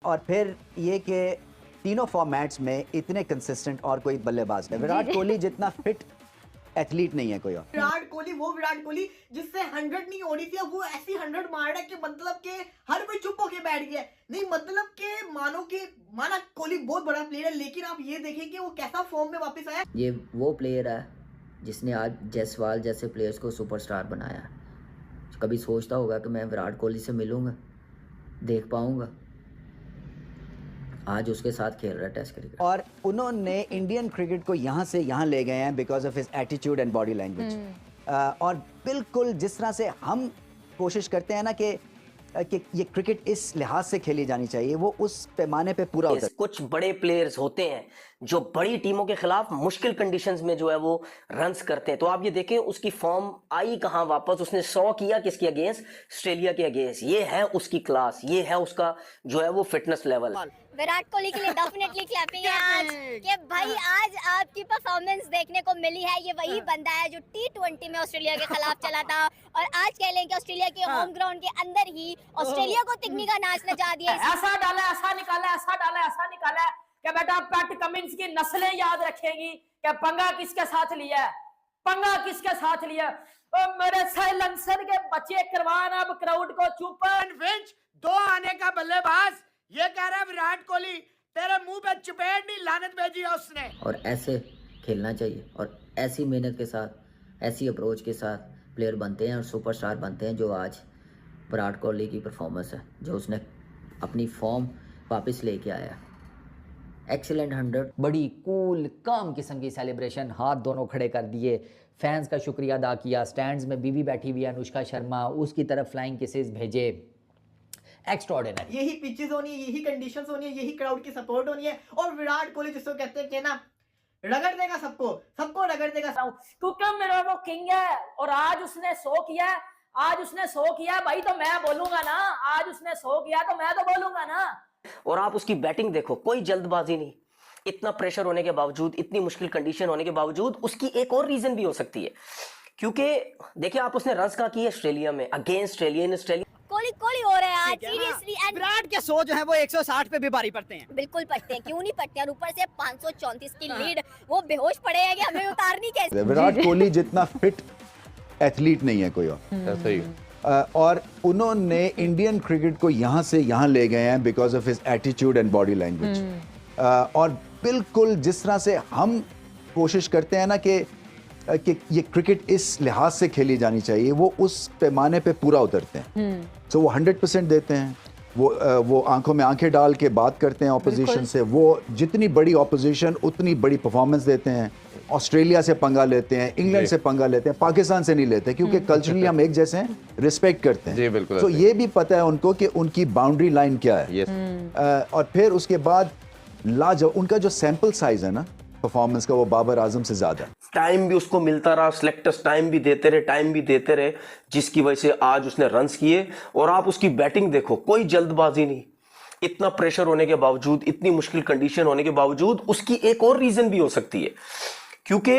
और फिर ये कि तीनों फॉर्मेट्स में इतने कंसिस्टेंट और कोई बल्लेबाज नहीं। विराट कोहली जितना फिट एथलीट नहीं है कोई और। विराट कोहली वो विराट कोहली जिससे 100 नहीं होनी थी, अब वो ऐसी 100 मार रहा है कि मतलब के हर कोई चुप होके बैठ गया। नहीं मतलब के माना कोहली बहुत बड़ा प्लेयर है, लेकिन आप ये देखें कि वो कैसा फॉर्म में वापस आया। ये वो प्लेयर है जिसने आज जायसवाल जैसे प्लेयर्स को सुपरस्टार बनाया। कभी सोचता होगा कि मैं विराट कोहली से मिलूंगा, देख पाऊंगा? आज उसके साथ खेल रहा है टेस्ट क्रिकेट। और उन्होंने इंडियन क्रिकेट को यहाँ से यहाँ ले गए हैं because of his attitude and body language. और बिल्कुल जिस तरह से हम कोशिश करते हैं ना कि ये क्रिकेट इस लिहाज से खेली जानी चाहिए, वो उस पैमाने पे पूरा होता है। कुछ बड़े प्लेयर्स होते हैं जो बड़ी टीमों के खिलाफ मुश्किल कंडीशंस में जो है वो रन्स करते हैं। तो आप ये देखें उसकी फॉर्म आई कहां वापस, उसने 100 किया किसके अगेंस्ट? ऑस्ट्रेलिया के अगेंस्ट। ये है उसकी क्लास, ये है उसका जो है वो फिटनेस लेवल। विराट कोहली के लिए डेफिनेटली क्लैपिंग है आज कि भाई आज आपकी परफॉर्मेंस देखने को मिली है। ये वही बंदा है जो T20 में ऑस्ट्रेलिया के खिलाफ चला था और आज कह लें कि ऑस्ट्रेलिया के होम ग्राउंड के अंदर ही ऑस्ट्रेलिया को तिकनी का नाच नचा दिया। ऐसा डाला, ऐसा निकाला, ऐसा डाला, ऐसा निकाला कि बेटा पैट कमिंस की नस्लें याद रखेगी कि पंगा किसके साथ लिया है, पंगा किसके साथ लिया। मेरे साइलेंसर के बच्चे करवाना अब क्राउड को चुप। विंच 2 आने का बल्लेबाज ये कह रहा है विराट कोहली तेरे मुंह पे चपेट नहीं लानत भेजी है उसने। और ऐसे खेलना चाहिए और ऐसी मेहनत के साथ, ऐसी अप्रोच के साथ प्लेयर बनते हैं और सुपरस्टार बनते हैं, जो आज विराट कोहली की परफॉर्मेंस है, जो उसने अपनी फॉर्म वापस लेके आया। एक्सीलेंट 100। बड़ी कूल काम किस्म की सेलिब्रेशन, हाथ दोनों खड़े कर दिए, फैंस का शुक्रिया अदा किया। स्टैंड्स में बीवी बैठी हुई है अनुष्का शर्मा, उसकी तरफ फ्लाइंग किसेस भेजे। एक्स्ट्राऑर्डिनरी। यही पिचेस होनी है, यही कंडीशंस होनी है, यही क्राउड की सपोर्ट होनी है। और विराट कोहली जिसको कहते हैं कि ना रगड़ देगा सबको रगड़ देगा। क्योंकि मेरा वो किंग है और आज उसने 100 किया, आज उसने 100 किया भाई, तो मैं बोलूंगा ना। आज उसने 100 किया तो मैं तो बोलूंगा ना। और आप उसकी बैटिंग देखो, कोई जल्दबाजी नहीं। इतना प्रेशर होने के बावजूद, इतनी मुश्किल कंडीशन होने के बावजूद, उसकी एक और रीजन भी हो सकती है, क्योंकि देखिए आप उसने रन्स का किया ऑस्ट्रेलिया में, against Australia, in Australia. Kohli हो रहा है आज सीरियसली। एंड विराट के 100 जो है वो 160 पे भी भारी पड़ते हैं। बिल्कुल पड़ते हैं, क्यों नहीं पड़ते हैं। और ऊपर से 534 की लीड, वो बेहोश पड़े हैं कि हमें उतारनी कैसे। विराट कोहली जितना फिट एथलीट नहीं है कोई और। सही। और उन्होंने इंडियन क्रिकेट को यहाँ से यहाँ ले गए हैं because of his attitude and body language. और बिल्कुल जिस तरह से हम कोशिश करते हैं ना कि ये क्रिकेट इस लिहाज से खेली जानी चाहिए, वो उस पैमाने पे पूरा उतरते हैं। तो वो 100% देते हैं। वो आंखों में आंखें डाल के बात करते हैं ऑपोजिशन से। वो जितनी बड़ी ऑपोजिशन उतनी बड़ी परफॉर्मेंस देते हैं। ऑस्ट्रेलिया से पंगा लेते हैं, इंग्लैंड से पंगा लेते हैं, पाकिस्तान से नहीं लेते, क्योंकि कल्चरली हम एक जैसे हैं, रिस्पेक्ट करते हैं। जी बिल्कुल। तो ये भी पता है उनको कि उनकी बाउंड्री लाइन क्या है। और फिर उसके बाद उनका जो सैंपल साइज है ना परफॉर्मेंस का, वो बाबर आजम से ज्यादा। टाइम भी उसको मिलता रहा, सिलेक्टर्स टाइम भी देते रहे, जिसकी वजह से आज उसने रन्स किए। और आप उसकी बैटिंग देखो, कोई जल्दबाजी नहीं। इतना प्रेशर होने के बावजूद, इतनी मुश्किल कंडीशन होने के बावजूद, उसकी एक और रीजन भी हो सकती है, क्योंकि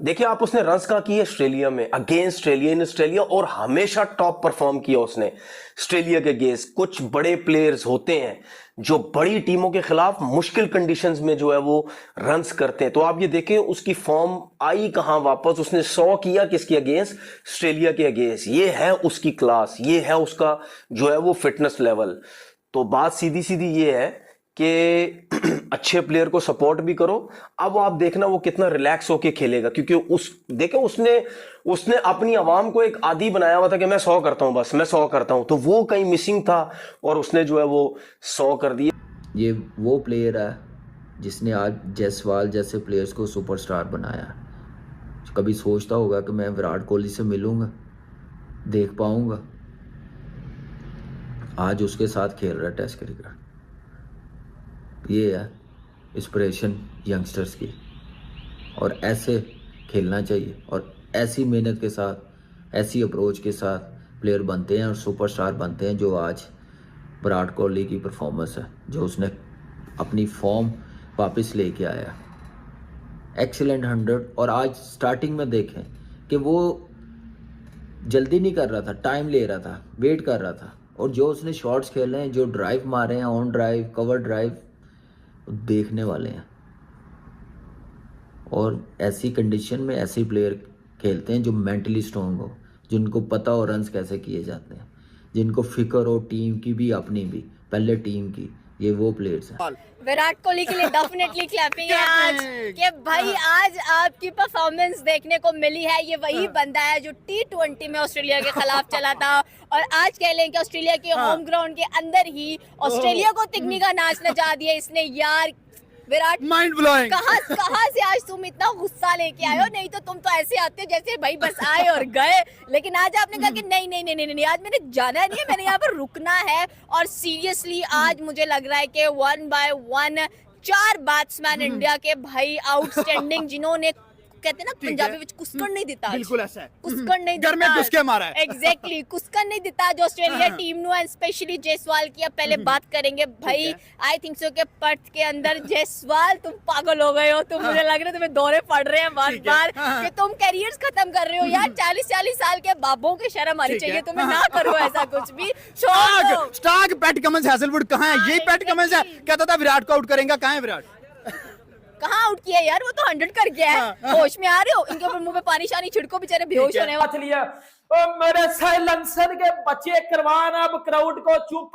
देखिए आप उसने रन्स का किया ऑस्ट्रेलिया में, अगेंस्ट ऑस्ट्रेलिया, इन ऑस्ट्रेलिया, और हमेशा टॉप परफॉर्म किया उसने ऑस्ट्रेलिया के अगेंस्ट। कुछ बड़े प्लेयर्स होते हैं जो बड़ी टीमों के खिलाफ मुश्किल कंडीशंस में जो है वो रन्स करते हैं। तो आप ये देखें उसकी फॉर्म आई कहां वापस, उसने 100 किया किसके अगेंस्ट? ऑस्ट्रेलिया के अगेंस्ट। ये है उसकी क्लास, ये है उसका जो है वो फिटनेस लेवल। तो बात सीधी सीधी ये है कि अच्छे प्लेयर को सपोर्ट भी करो। अब आप देखना वो कितना रिलैक्स होके खेलेगा, क्योंकि देखे उसने अपनी आवाम को एक आदी बनाया हुआ था कि मैं 100 करता हूं, बस मैं 100 करता हूं। तो वो कहीं मिसिंग था और उसने जो है वो 100 कर दिया। ये वो प्लेयर है जिसने आज जायसवाल जैसे प्लेयर्स को सुपरस्टार बनाया। कभी सोचता होगा कि मैं विराट कोहली से मिलूंगा, देख पाऊंगा? आज उसके साथ खेल रहा है टेस्ट क्रिकेट। ये है इंस्पिरेशन यंगस्टर्स की, और ऐसे खेलना चाहिए और ऐसी मेहनत के साथ, ऐसी अप्रोच के साथ प्लेयर बनते हैं और सुपरस्टार बनते हैं, जो आज विराट कोहली की परफॉर्मेंस है, जो उसने अपनी फॉर्म वापस लेके आया। एक्सीलेंट 100। और आज स्टार्टिंग में देखें कि वो जल्दी नहीं कर रहा था, टाइम ले रहा था, वेट कर रहा था, और जो उसने शॉट्स खेले हैं, जो ड्राइव मारे हैं, ऑन ड्राइव, कवर ड्राइव, देखने वाले हैं। और ऐसी कंडीशन में ऐसे प्लेयर खेलते हैं जो मेंटली स्ट्रांग हो, जिनको पता हो रन्स कैसे किए जाते हैं, जिनको फिक्र हो टीम की भी, अपनी भी, पहले टीम की। ये वो प्लेयर्स हैं। विराट कोहली के लिए डेफिनेटली क्लैपिंग है आज कि भाई आज आपकी परफॉर्मेंस देखने को मिली है। ये वही बंदा है जो T20 में ऑस्ट्रेलिया के खिलाफ चला था और आज कह लें कि ऑस्ट्रेलिया के होम ग्राउंड के अंदर ही ऑस्ट्रेलिया को तिगनी का नाच नचा दिया इसने। यार विराट, माइंड ब्लोइंग। कहाँ से आज तुम इतना गुस्सा लेके आए हो? नहीं तो तुम तो ऐसे आते हो जैसे भाई बस आए और गए, लेकिन आज आपने कहा कि नहीं नहीं नहीं नहीं, आज मैंने जाना नहीं है, मैंने यहाँ पर रुकना है। और सीरियसली आज मुझे लग रहा है कि 1 by 1 4 बैट्समैन इंडिया के भाई आउटस्टैंडिंग, जिन्होंने कहते हैं ना पंजाबी में कुस्कड़ नहीं दिता, बिल्कुल ऐसा है, कुस्कड़ नहीं घर में घुस के मारा है। एग्जैक्टली, कुस्कड़ नहीं दिता जो ऑस्ट्रेलिया टीम नु, एंड स्पेशली जयसवाल की अब पहले बात करेंगे भाई। आई थिंक सो के पर्थ के अंदर जयसवाल, तुम पागल हो गए हो, तुम मुझे लग रहा है तुम्हें दौरे पड़ रहे हैं बार बार कि तुम करियर्स खत्म कर रहे हो। यार 40 साल के बाबों की शर्म आनी चाहिए तुम्हें, ना करो ऐसा कुछ भी। स्टार्क पैट कमिंस हैजलवुड कहाँ है? यही पैट कमिंस है, कहता था विराट को आउट करेगा, कहाँ है विराट? कहाँ आउट किया यार, वो तो 100 कर गया है। होश में आ रहे हो? इनके ऊपर मुंह पे पानी शानी छिड़को, बेचारे बेहोश होने वाले। लिया मेरे साइलेंसर के बच्चे, करवाना अब क्राउड को चुप,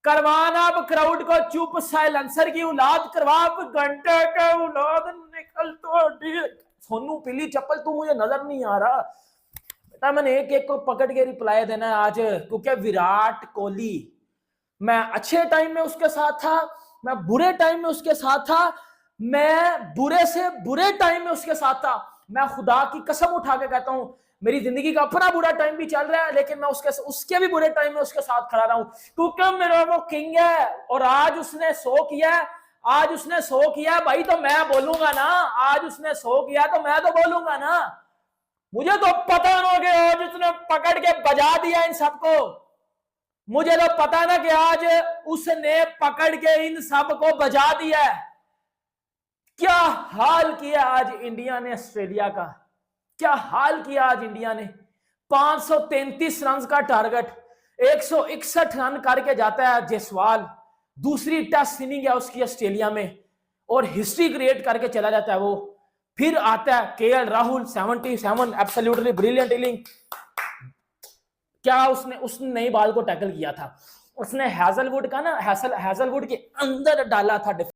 करवाना अब क्राउड को चुप। साइलेंसर की औलाद करवा, घंटे के औलाद निकल तो। सोनू पीली चप्पल, तू मुझे नजर नहीं आ रहा बेटा। मैंने एक एक को पकड़ के रिप्लाई देना है आज, क्योंकि विराट कोहली, मैं अच्छे टाइम में उसके साथ था, मैं बुरे टाइम में उसके साथ था, मैं बुरे से बुरे टाइम में उसके साथ था। मैं खुदा की कसम उठा के कहता हूं, मेरी जिंदगी का अपना बुरा टाइम भी चल रहा है, लेकिन मैं उसके भी बुरे टाइम में उसके साथ खड़ा रहा हूं, क्योंकि मेरा वो किंग है। और आज उसने शो किया, आज उसने शो किया भाई, तो मैं बोलूंगा ना। आज उसने शो किया तो मैं तो बोलूंगा ना। मुझे तो पता ना कि आज उसने पकड़ के बजा दिया इन सबको। मुझे तो पता ना कि आज उसने पकड़ के इन सबको बजा दिया है। क्या हाल किया आज इंडिया ने ऑस्ट्रेलिया का, क्या हाल किया आज इंडिया ने। 533 रन का टारगेट, 161 रन करके जाता है जयसवाल। दूसरी टेस्ट इनिंग है उसकी ऑस्ट्रेलिया में और हिस्ट्री क्रिएट करके चला जाता है वो। फिर आता है KL Rahul, 77, absolutely brilliant inning. क्या उसने नई बॉल को टैकल किया था, उसने हैजलवुड का ना, हैजलवुड के अंदर डाला था।